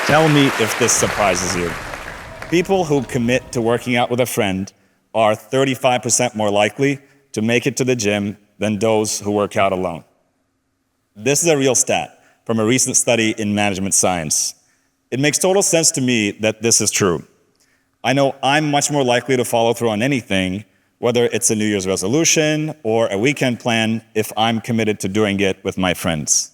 Tell me if this surprises you. People who commit to working out with a friend are 35% more likely to make it to the gym than those who work out alone. This is a real stat from a recent study in management science. It makes total sense to me that this is true. I know I'm much more likely to follow through on anything, whether it's a New Year's resolution or a weekend plan, if I'm committed to doing it with my friends.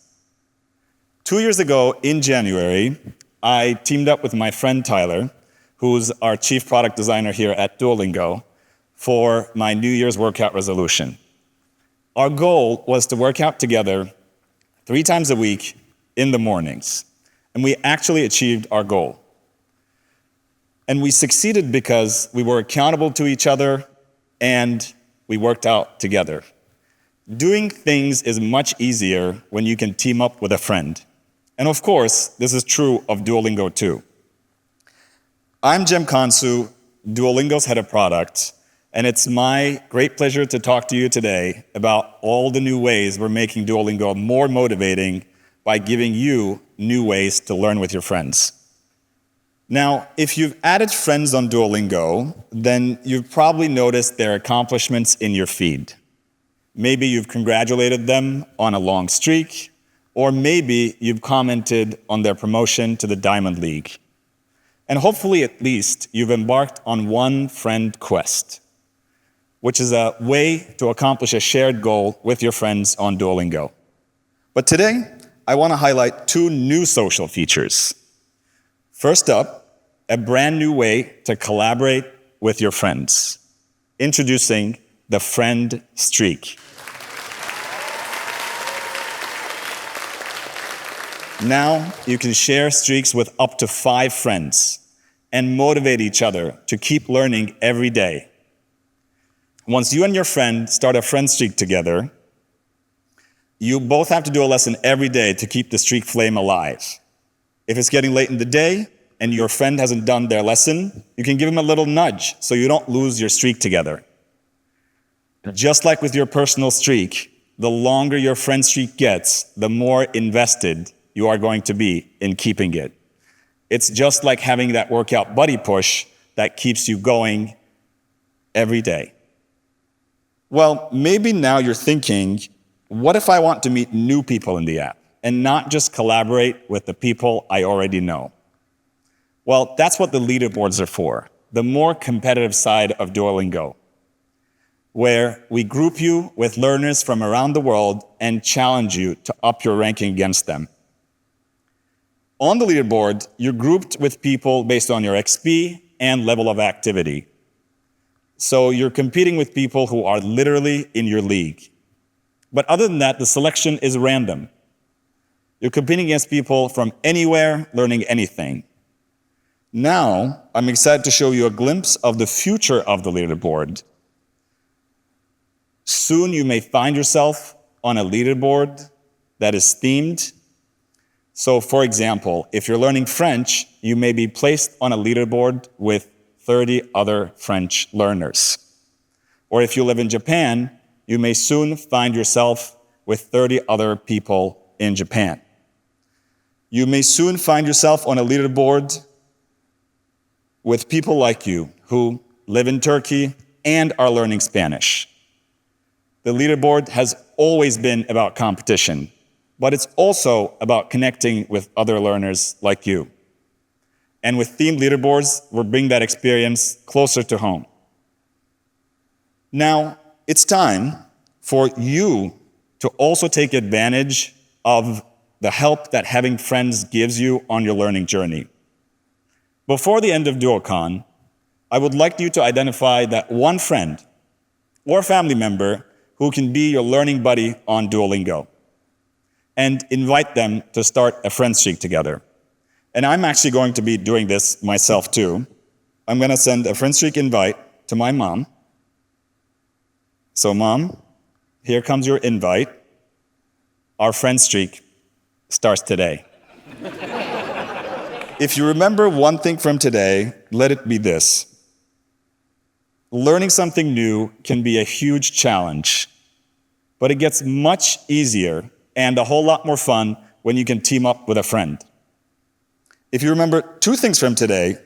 2 years ago, in January, I teamed up with my friend Tyler, who's our chief product designer here at Duolingo, for my New Year's workout resolution. Our goal was to work out together 3 times a week in the mornings, and we actually achieved our goal. And we succeeded because we were accountable to each other and we worked out together. Doing things is much easier when you can team up with a friend. And of course, this is true of Duolingo too. I'm Jem Kansu, Duolingo's head of product, and it's my great pleasure to talk to you today about all the new ways we're making Duolingo more motivating by giving you new ways to learn with your friends. Now, if you've added friends on Duolingo, then you've probably noticed their accomplishments in your feed. Maybe you've congratulated them on a long streak, or maybe you've commented on their promotion to the Diamond League. And hopefully at least you've embarked on one friend quest, which is a way to accomplish a shared goal with your friends on Duolingo. But today, I want to highlight 2 new social features. First up, a brand new way to collaborate with your friends. Introducing the Friend Streak. Now you can share streaks with up to 5 friends and motivate each other to keep learning every day. Once you and your friend start a friend streak together, you both have to do a lesson every day to keep the streak flame alive. If it's getting late in the day and your friend hasn't done their lesson, you can give them a little nudge so you don't lose your streak together. Just like with your personal streak, the longer your friend streak gets, the more invested you are going to be in keeping it. It's just like having that workout buddy push that keeps you going every day. Well, maybe now you're thinking, what if I want to meet new people in the app and not just collaborate with the people I already know? Well, that's what the leaderboards are for, the more competitive side of Duolingo, where we group you with learners from around the world and challenge you to up your ranking against them. On the leaderboard, you're grouped with people based on your XP and level of activity. So you're competing with people who are literally in your league. But other than that, the selection is random. You're competing against people from anywhere, learning anything. Now, I'm excited to show you a glimpse of the future of the leaderboard. Soon you may find yourself on a leaderboard that is themed. So, for example, if you're learning French, you may be placed on a leaderboard with 30 other French learners. Or if you live in Japan, you may soon find yourself with 30 other people in Japan. You may soon find yourself on a leaderboard with people like you who live in Turkey and are learning Spanish. The leaderboard has always been about competition, but it's also about connecting with other learners like you. And with themed leaderboards, we're bringing that experience closer to home. Now, it's time for you to also take advantage of the help that having friends gives you on your learning journey. Before the end of Duocon, I would like you to identify that one friend or family member who can be your learning buddy on Duolingo, and invite them to start a friend streak together. And I'm actually going to be doing this myself too. I'm going to send a friend streak invite to my mom. So Mom, here comes your invite. Our friend streak starts today. If you remember one thing from today, let it be this. Learning something new can be a huge challenge, but it gets much easier and a whole lot more fun when you can team up with a friend. if you remember 2 things from today,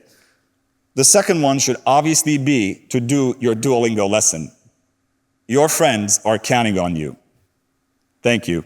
the second one should obviously be to do your Duolingo lesson. Your friends are counting on you. Thank you.